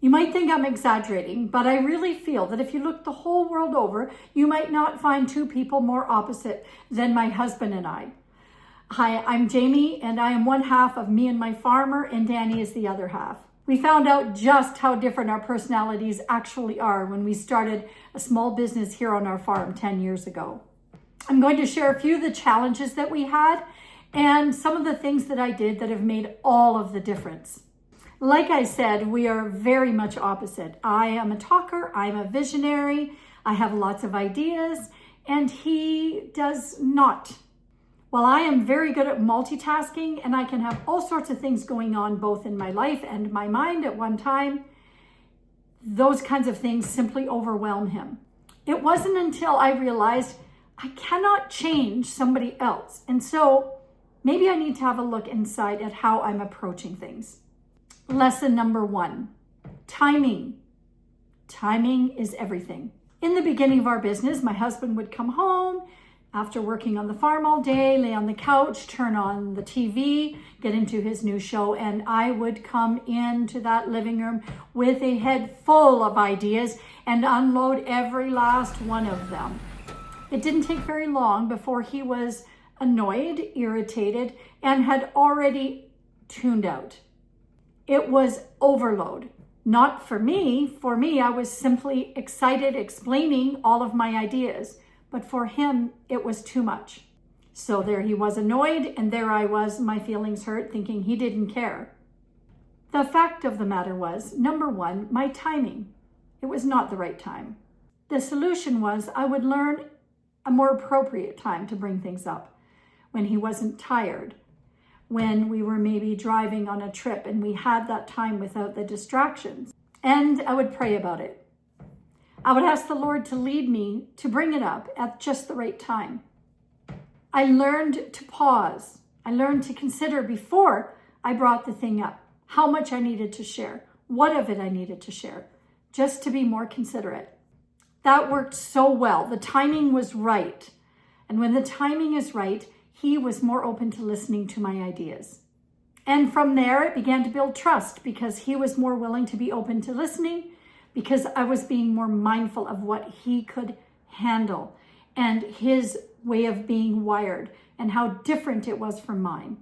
You might think I'm exaggerating, but I really feel that if you look the whole world over, you might not find two people more opposite than my husband and I. Hi, I'm Jamie, and I am one half of Me and My Farmer, and Danny is the other half. We found out just how different our personalities actually are when we started a small business here on our farm 10 years ago. I'm going to share a few of the challenges that we had and some of the things that I did that have made all of the difference. Like I said, we are very much opposite. I am a talker, I'm a visionary, I have lots of ideas, and he does not. While I am very good at multitasking and I can have all sorts of things going on both in my life and my mind at one time, those kinds of things simply overwhelm him. It wasn't until I realized I cannot change somebody else. And so maybe I need to have a look inside at how I'm approaching things. Lesson number 1, timing. Timing is everything. In the beginning of our business, my husband would come home after working on the farm all day, lay on the couch, turn on the TV, get into his new show, and I would come into that living room with a head full of ideas and unload every last one of them. It didn't take very long before he was annoyed, irritated, and had already tuned out. It was overload. Not for me. For me, I was simply excited, explaining all of my ideas. But for him, it was too much. So there he was annoyed, and there I was, my feelings hurt, thinking he didn't care. The fact of the matter was, number 1, my timing. It was not the right time. The solution was I would learn a more appropriate time to bring things up, when he wasn't tired, when we were maybe driving on a trip and we had that time without the distractions. And I would pray about it. I would ask the Lord to lead me to bring it up at just the right time. I learned to pause. I learned to consider before I brought the thing up, how much I needed to share, what of it I needed to share, just to be more considerate. That worked so well. The timing was right. And when the timing is right, he was more open to listening to my ideas. And from there, it began to build trust because he was more willing to be open to listening, because I was being more mindful of what he could handle and his way of being wired and how different it was from mine.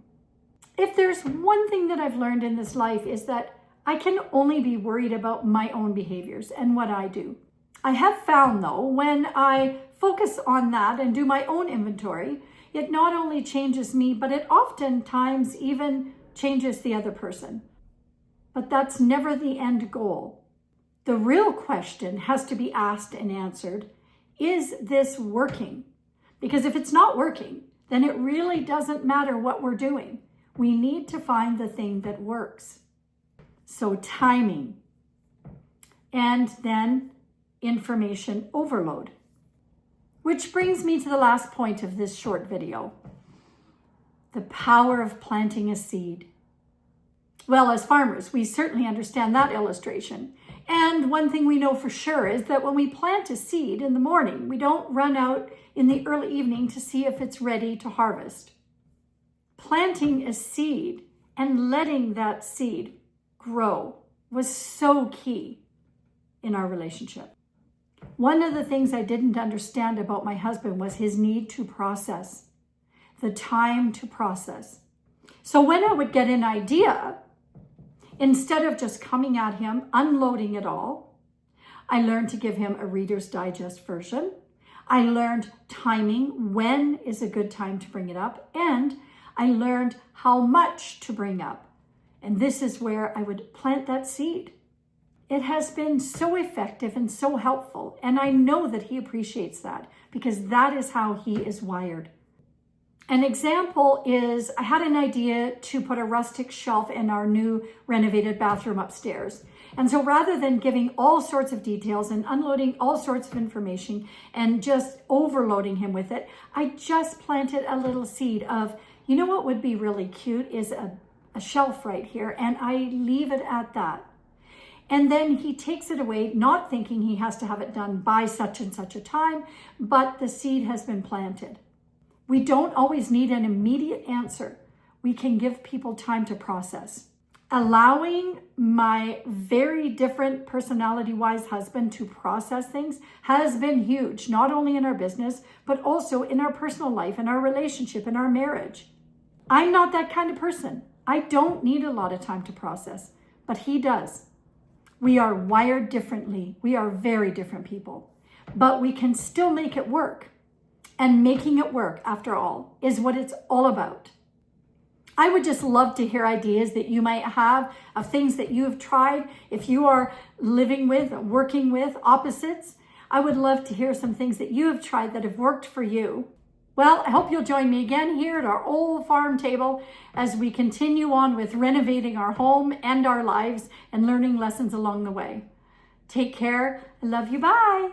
If there's one thing that I've learned in this life is that I can only be worried about my own behaviors and what I do. I have found though, when I focus on that and do my own inventory, it not only changes me, but it oftentimes even changes the other person. But that's never the end goal. The real question has to be asked and answered, is this working? Because if it's not working, then it really doesn't matter what we're doing. We need to find the thing that works. So timing, and then information overload. Which brings me to the last point of this short video, the power of planting a seed. Well, as farmers, we certainly understand that illustration. And one thing we know for sure is that when we plant a seed in the morning, we don't run out in the early evening to see if it's ready to harvest. Planting a seed and letting that seed grow was so key in our relationship. One of the things I didn't understand about my husband was his need to process, the time to process. So when I would get an idea, instead of just coming at him, unloading it all, I learned to give him a Reader's Digest version. I learned timing, when is a good time to bring it up, and I learned how much to bring up. And this is where I would plant that seed. It has been so effective and so helpful, and I know that he appreciates that because that is how he is wired. An example is I had an idea to put a rustic shelf in our new renovated bathroom upstairs. And so rather than giving all sorts of details and unloading all sorts of information and just overloading him with it, I just planted a little seed of, you know what would be really cute is a shelf right here, and I leave it at that. And then he takes it away, not thinking he has to have it done by such and such a time, but the seed has been planted. We don't always need an immediate answer. We can give people time to process. Allowing my very different personality-wise husband to process things has been huge, not only in our business, but also in our personal life, in our relationship, in our marriage. I'm not that kind of person. I don't need a lot of time to process, but he does. We are wired differently. We are very different people, but we can still make it work. And making it work, after all, is what it's all about. I would just love to hear ideas that you might have of things that you have tried. If you are living with, working with opposites, I would love to hear some things that you have tried that have worked for you. Well, I hope you'll join me again here at our old farm table as we continue on with renovating our home and our lives and learning lessons along the way. Take care. I love you. Bye.